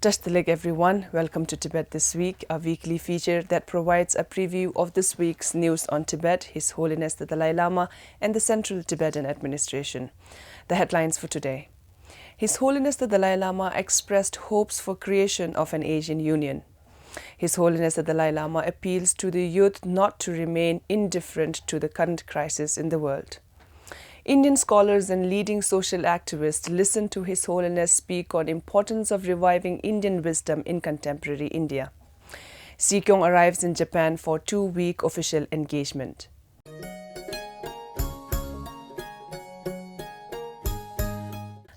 Touch the leg, everyone. Welcome to Tibet This Week, a weekly feature that provides a preview of this week's news on Tibet, His Holiness the Dalai Lama, and the Central Tibetan Administration. The headlines for today. His Holiness the Dalai Lama expressed hopes for creation of an Asian Union. His Holiness the Dalai Lama appeals to the youth not to remain indifferent to the current crisis in the world. Indian scholars and leading social activists listened to His Holiness speak on importance of reviving Indian wisdom in contemporary India. Sikyong arrives in Japan for 2-week official engagement.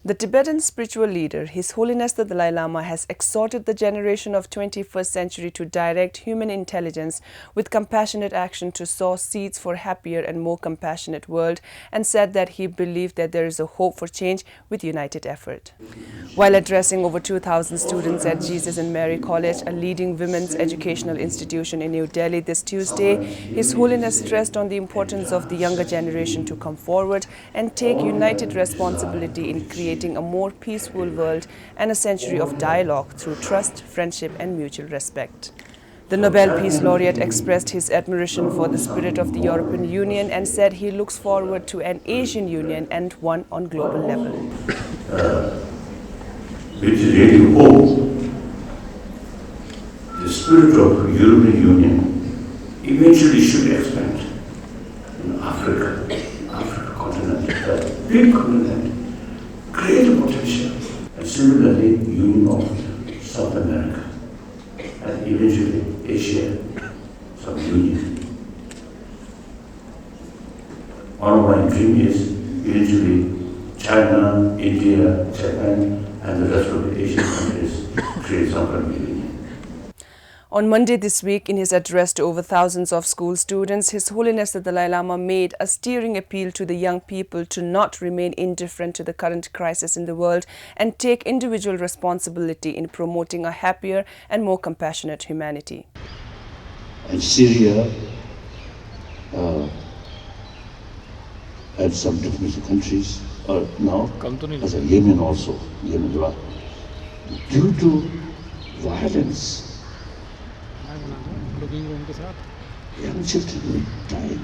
The Tibetan spiritual leader, His Holiness the Dalai Lama, has exhorted the generation of 21st century to direct human intelligence with compassionate action to sow seeds for a happier and more compassionate world, and said that he believed that there is a hope for change with united effort. While addressing over 2,000 students at Jesus and Mary College, a leading women's educational institution in New Delhi this Tuesday, His Holiness stressed on the importance of the younger generation to come forward and take united responsibility in creating a more peaceful world and a century of dialogue through trust, friendship and mutual respect. The Nobel Peace Laureate expressed his admiration for the spirit of the European Union and said he looks forward to an Asian Union and one on global level. Which really hope the spirit of European Union eventually should expand in Africa continent, a big continent, create a potential, and similarly Union of South America, and eventually Asia, some union. One of my dreams is eventually China, India, Japan, and the rest of the Asian countries create some kind of union. On Monday this week, in his address to over thousands of school students, His Holiness the Dalai Lama made a stirring appeal to the young people to not remain indifferent to the current crisis in the world and take individual responsibility in promoting a happier and more compassionate humanity. And Syria and some different countries now, as Yemen also, due to violence, young children dying.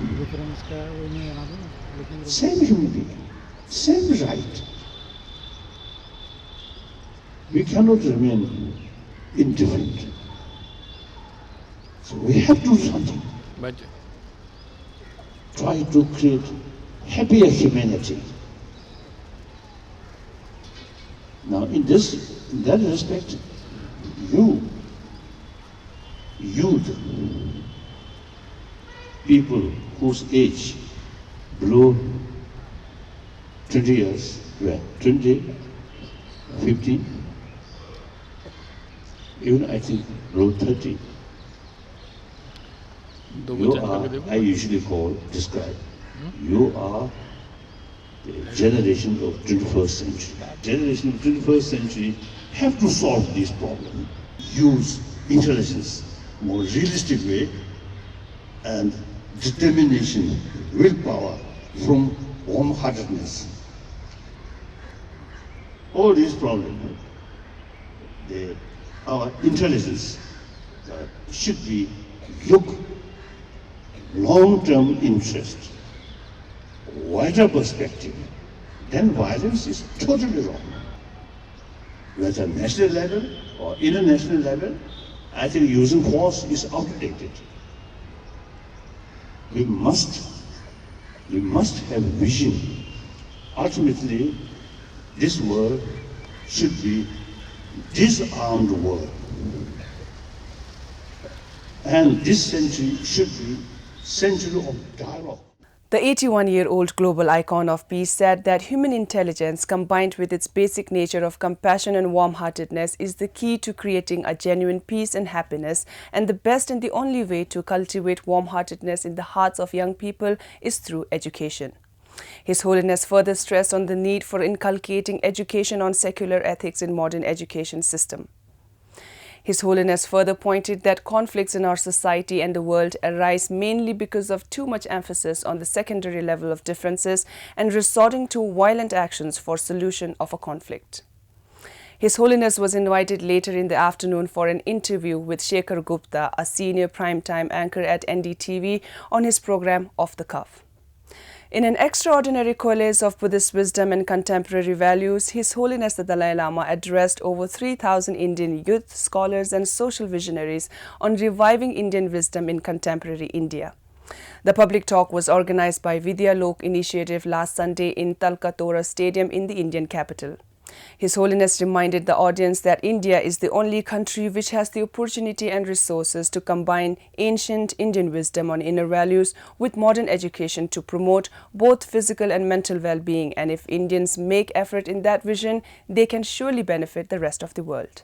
Same human being, same right. We cannot remain indifferent. So we have to do something. Try to create happier humanity. Now in that respect, youth, people whose age below 20 years, 20, 15, even I think below 30, you are, I usually describe, you are the generation of 21st century. Generation of 21st century have to solve this problem. Use intelligence more realistic way and determination, willpower from warm-heartedness. All these problems, our intelligence should be look long-term interest, wider perspective. Then violence is totally wrong. Whether national level or international level, I think using force is outdated. We must have vision. Ultimately, this world should be disarmed world. And this century should be century of dialogue. The 81-year-old global icon of peace said that human intelligence, combined with its basic nature of compassion and warm-heartedness, is the key to creating a genuine peace and happiness, and the best and the only way to cultivate warm-heartedness in the hearts of young people is through education. His Holiness further stressed on the need for inculcating education on secular ethics in modern education system. His Holiness further pointed that conflicts in our society and the world arise mainly because of too much emphasis on the secondary level of differences and resorting to violent actions for solution of a conflict. His Holiness was invited later in the afternoon for an interview with Shekhar Gupta, a senior primetime anchor at NDTV, on his program Off the Cuff. In an extraordinary coalesce of Buddhist wisdom and contemporary values, His Holiness the Dalai Lama addressed over 3,000 Indian youth, scholars and social visionaries on reviving Indian wisdom in contemporary India. The public talk was organized by Vidya Lok Initiative last Sunday in Talkatora Stadium in the Indian capital. His Holiness reminded the audience that India is the only country which has the opportunity and resources to combine ancient Indian wisdom on inner values with modern education to promote both physical and mental well-being, and if Indians make effort in that vision, they can surely benefit the rest of the world.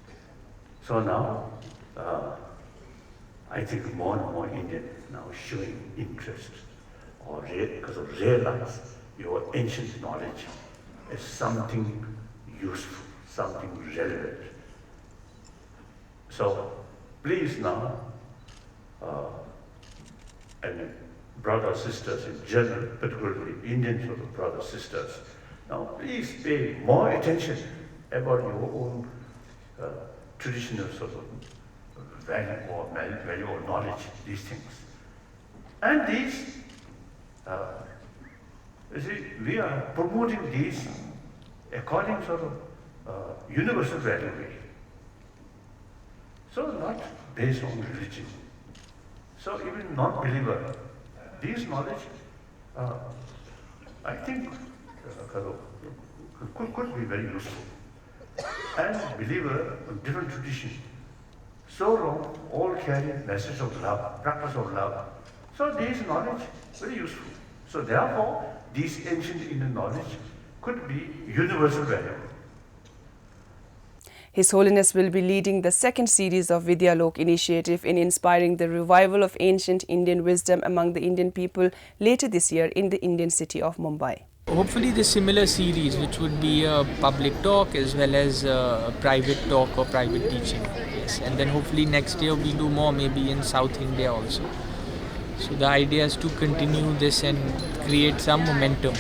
So now, I think more and more Indians now showing interest or because of realize your ancient knowledge as something useful, something relevant. So please now, and brothers, sisters in general, particularly Indian sort of brothers, sisters, now please pay more attention about your own traditional sort of value or knowledge, these things. And these, you see, we are promoting these according sort of universal value way. So not based on religion. So even non-believer, these knowledge, I think could be very useful. And believer of different tradition, so long all carry message of love, practice of love. So these knowledge very useful. So therefore, these ancient Indian knowledge could be universal value. His Holiness will be leading the second series of Vidya Lok Initiative in inspiring the revival of ancient Indian wisdom among the Indian people later this year in the Indian city of Mumbai. Hopefully the similar series, which would be a public talk as well as a private talk or private teaching. Yes, and then hopefully next year we do more, maybe in South India also. So the idea is to continue this and create some momentum.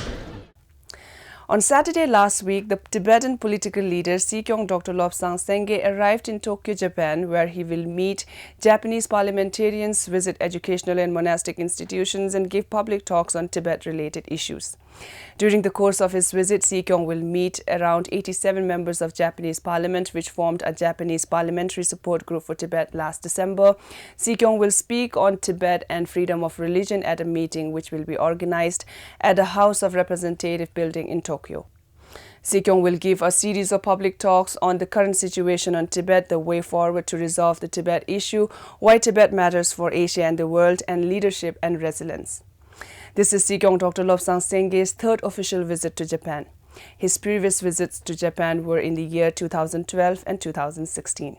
On Saturday last week, the Tibetan political leader Sikyong Dr. Lobsang Sengye arrived in Tokyo, Japan, where he will meet Japanese parliamentarians, visit educational and monastic institutions, and give public talks on Tibet-related issues. During the course of his visit, Sikyong will meet around 87 members of Japanese parliament, which formed a Japanese parliamentary support group for Tibet last December. Sikyong will speak on Tibet and freedom of religion at a meeting which will be organized at the House of Representative building in Tokyo. Sikyong will give a series of public talks on the current situation on Tibet, the way forward to resolve the Tibet issue, why Tibet matters for Asia and the world, and leadership and resilience. This is Sikyong Dr. Lobsang Sengye's third official visit to Japan. His previous visits to Japan were in the year 2012 and 2016.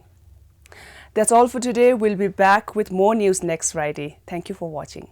That's all for today. We'll be back with more news next Friday. Thank you for watching.